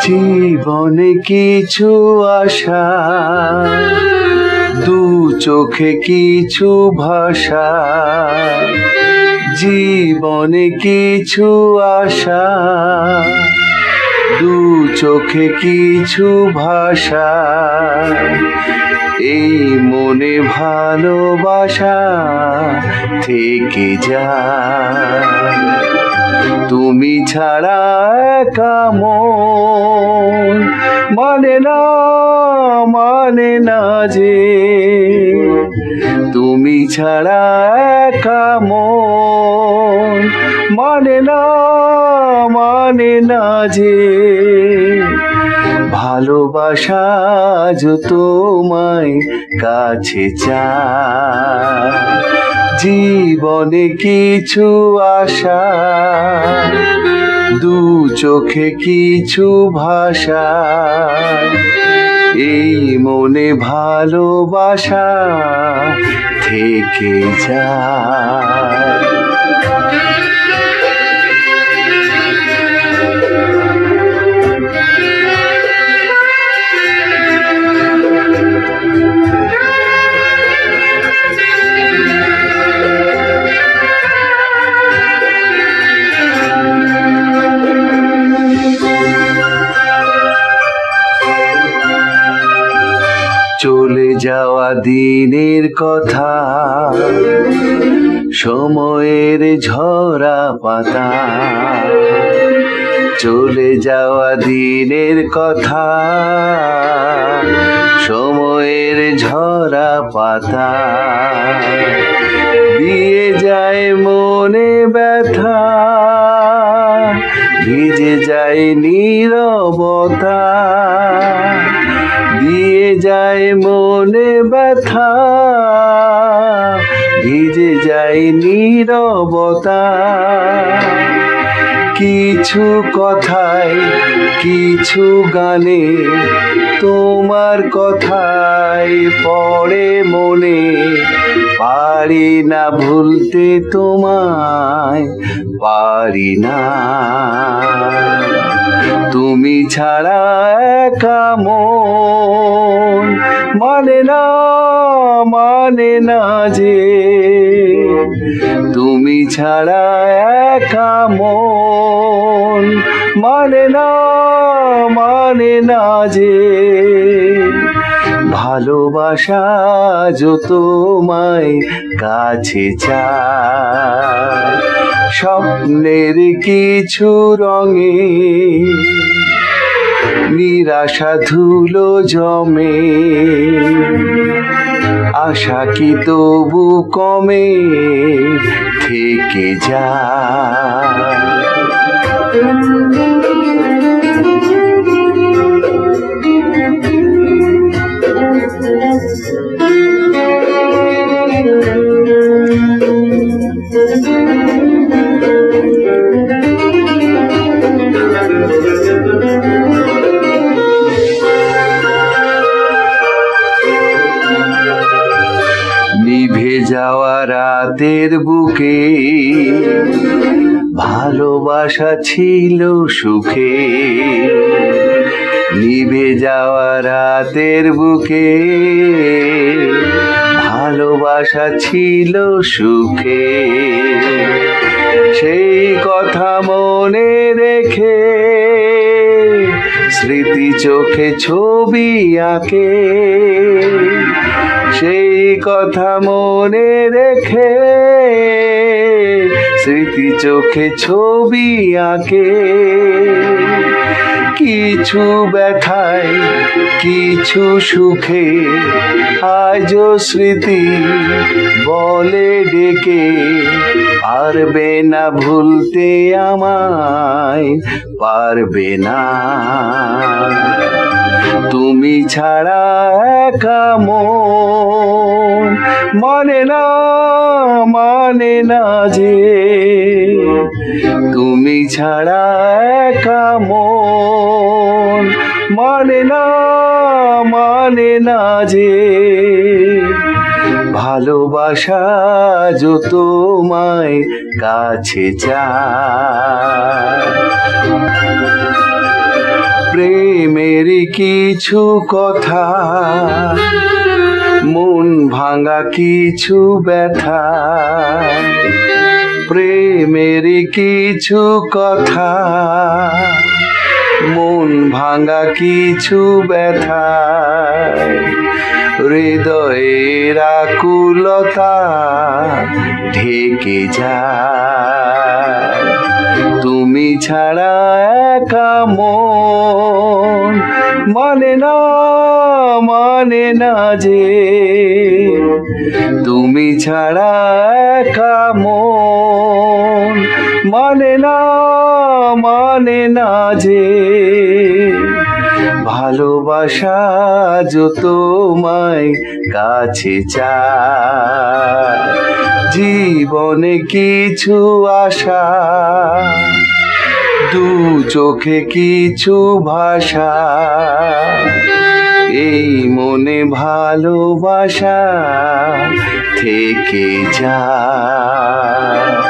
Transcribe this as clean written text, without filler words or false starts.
জীবনে কিছু আশা, দু চোখে কিছু ভাষা। জীবনে কিছু আশা, দু চোখে কিছু ভাষা। এই মনে ভালোবাসা থেকে যায়। তুমি ছাড়া একা মন মানে না যে। তুমি ছাড়া একা মন মানে না যে। ভালোবাসা যে তোমায় কাছে চায়। জীবনে কিছু আশা, দু চোখে কিছু ভাষা। এই মনে ভালোবাসা থেকে যায়। চলে যাওয়া দিনের কথা, সময়ের ঝরা পাতা। চলে যাওয়া দিনের কথা, সময়ের ঝরা পাতা। দিয়ে যায় মনে ব্যথা, ভিজে যায় নীরবতা। দিয়ে যায় মনে ব্যথা, ভিজে যায় নীরবতা। কিছু কথায় কিছু গানে তোমার কথাই পড়ে মনে। পারি না ভুলতে তোমায়, পারি না। তুমি ছাড়া একা মন মানে না যে। তুমি ছাড়া একা মন মানে না যে। ভালোবাসা যে তোমায় কাছে চায়। স্বপ্নের কিছু রঙে নিরাশা ধুলো জমে। আশা কি তবু কমে থেকে যায়। নিভে যাওয়া রাতের বুকে ভালোবাসা ছিল সুখে। নিভে যাওয়া রাতের বুকে ভালোবাসা ছিল সুখে। সেই কথা মনে রেখে স্মৃতি চোখে ছবি আঁকে। সেই কথা মনে রেখে স্মৃতি চোখে ছবি আঁকে। কিছু ব্যথায় কিছু সুখে আজও স্মৃতি বলে ডেকে, পারবে না ভুলতে আমায়, পারবে না। তুমি ছাড়া একা মন মানে না, মানে না যে। তুমি ছাড়া একা মন মানে না, মানে না যে। ভালোবাসা যত তোমায় কাছে চায়। প্রেমের কিছু কথা, মন ভাঙা কিছু ব্যথা। প্রেমের কিছু কথা, মন ভাঙা কিছু ব্যথা। হৃদয়ের আকুলতা ঢেকে যায়। তুমি ছাড়া একা মন মানে না, মানে না যে। তুমি ছাড়া একা মন মানে না, মানে না যে। ভালোবাসা যত তোমায় কাছে চায়। জীবনে কিছু আশা, দু চোখে কিছু ভাষা। এই মনে ভালোবাসা থেকে যায়।